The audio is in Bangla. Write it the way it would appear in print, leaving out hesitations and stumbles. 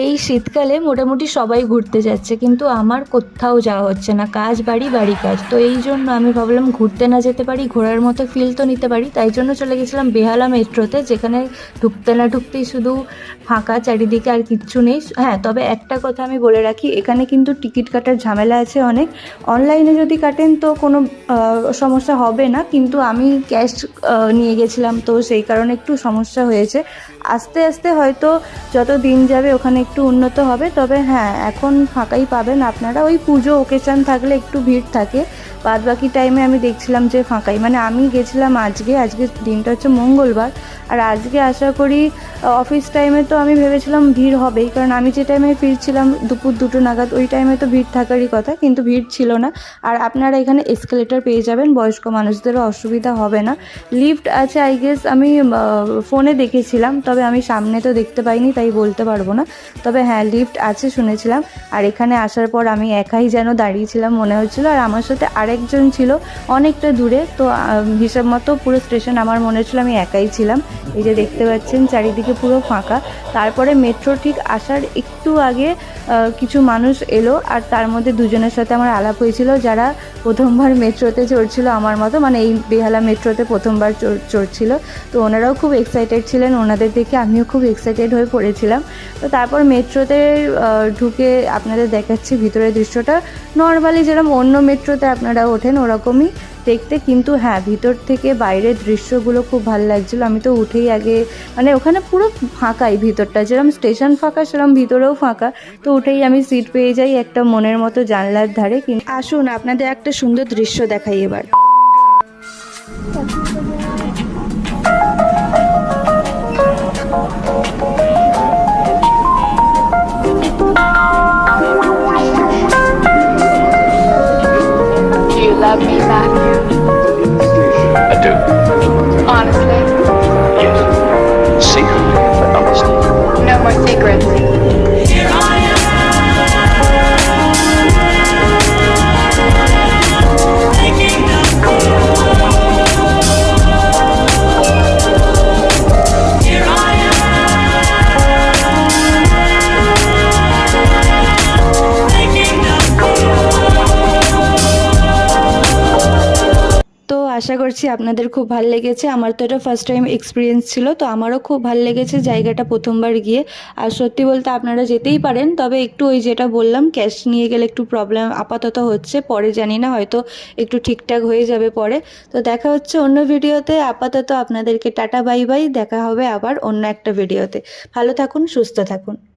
এই শীতকালে মোটামুটি সবাই ঘুরতে যাচ্ছে, কিন্তু আমার কোথাও যাওয়া হচ্ছে না, কাজ বাড়ি বাড়ি কাজ। তো এই জন্য আমি ভাবলাম ঘুরতে না যেতে পারি, ঘোরার মতো ফিল তো নিতে পারি। তাই জন্য চলে গেছিলাম বেহালা মেট্রোতে, যেখানে ঢুকতে না ঢুকতেই শুধু ফাঁকা, চারিদিকে আর কিচ্ছু নেই। হ্যাঁ, তবে একটা কথা আমি বলে রাখি, এখানে কিন্তু টিকিট কাটার ঝামেলা আছে অনেক। অনলাইনে যদি কাটেন তো কোনো সমস্যা হবে না, কিন্তু আমি ক্যাশ নিয়ে গেছিলাম, তো সেই কারণে একটু সমস্যা হয়েছে। আস্তে আস্তে হয়তো যত দিন যাবে ওখানে একটু উন্নত হবে। তবে হ্যাঁ, এখন ফাঁকাই পাবেন আপনারা। ওই পুজো ওকেশান থাকলে একটু ভিড় থাকে, বাদ বাকি টাইমে আমি দেখছিলাম যে ফাঁকাই। মানে আমি গেছিলাম আজকে দিনটা হচ্ছে মঙ্গলবার, আর আজকে আশা করি অফিস টাইমে তো আমি ভেবেছিলাম ভিড় হবেই, কারণ আমি যে টাইমে ফিরছিলাম দুপুর 2টো নাগাদ, ওই টাইমে তো ভিড় থাকারই কথা, কিন্তু ভিড় ছিল না। আর আপনারা এখানে এসকেলেটর পেয়ে যাবেন, বয়স্ক মানুষদেরও অসুবিধা হবে না। লিফট আছে আই গেস, আমি ফোনে দেখেছিলাম, তবে আমি সামনে তো দেখতে পাইনি তাই বলতে পারবো না। তবে হ্যাঁ, লিফট আছে শুনেছিলাম। আর এখানে আসার পর আমি একাই যেন দাঁড়িয়েছিলাম মনে হচ্ছিলো, আর আমার সাথে আরেকজন ছিল অনেকটা দূরে। তো হিসাব মতো পুরো স্টেশন আমার মনে হচ্ছিলো আমি একাই ছিলাম। এই যে দেখতে পাচ্ছেন চারিদিকে পুরো ফাঁকা। তারপরে মেট্রো ঠিক আসার একটু আগে কিছু মানুষ এলো, আর তার মধ্যে দুজনের সাথে আমার আলাপ হয়েছিল যারা প্রথমবার মেট্রোতে চড়ছিল আমার মতো, মানে এই বেহালা মেট্রোতে প্রথমবার চড়ছিল। তো ওনারাও খুব এক্সাইটেড ছিলেন, ওনাদের দেখে আমিও খুব এক্সাইটেড হয়ে পড়েছিলাম। তো তারপর মেট্রোতে ঢুকে আপনাদের দেখাচ্ছি ভিতরের দৃশ্যটা। নর্মালি যেরকম অন্য মেট্রোতে আপনারা ওঠেন ওরকমই দেখতে, কিন্তু হ্যাঁ, ভিতর থেকে বাইরের দৃশ্যগুলো খুব ভালো লাগছিলো। আমি তো উঠেই আগে, মানে ওখানে পুরো ফাঁকাই ভিতরটা, যেরকম স্টেশন ফাঁকা সেরকম ভিতরেও ফাঁকা। তো উঠেই আমি সিট পেয়ে যাই একটা মনের মতো জানলার ধারে। কিন্তু আসুন আপনাদের একটা সুন্দর দৃশ্য দেখাই এবার। Do you love me back? I do. Honestly? Yes. Secretly, but honestly. No more secrets. তো আশা করছি আপনাদের খুব ভালো লেগেছে। আমার তো এটা ফার্স্ট টাইম এক্সপিরিয়েন্স ছিল, তো আমারও খুব ভালো লেগেছে জায়গাটা প্রথমবার গিয়ে। আর সত্যি বলতে আপনারা যেতেই পারেন, তবে একটু ওই যেটা বললাম, ক্যাশ নিয়ে গেলে একটু প্রবলেম আপাতত হচ্ছে, পরে জানি না হয়তো একটু ঠিকঠাক হয়ে যাবে পরে। তো দেখা হচ্ছে অন্য ভিডিওতে। আপাতত আপনাদেরকে টাটা বাই বাই, দেখা হবে আবার অন্য একটা ভিডিওতে। ভালো থাকুন, সুস্থ থাকুন।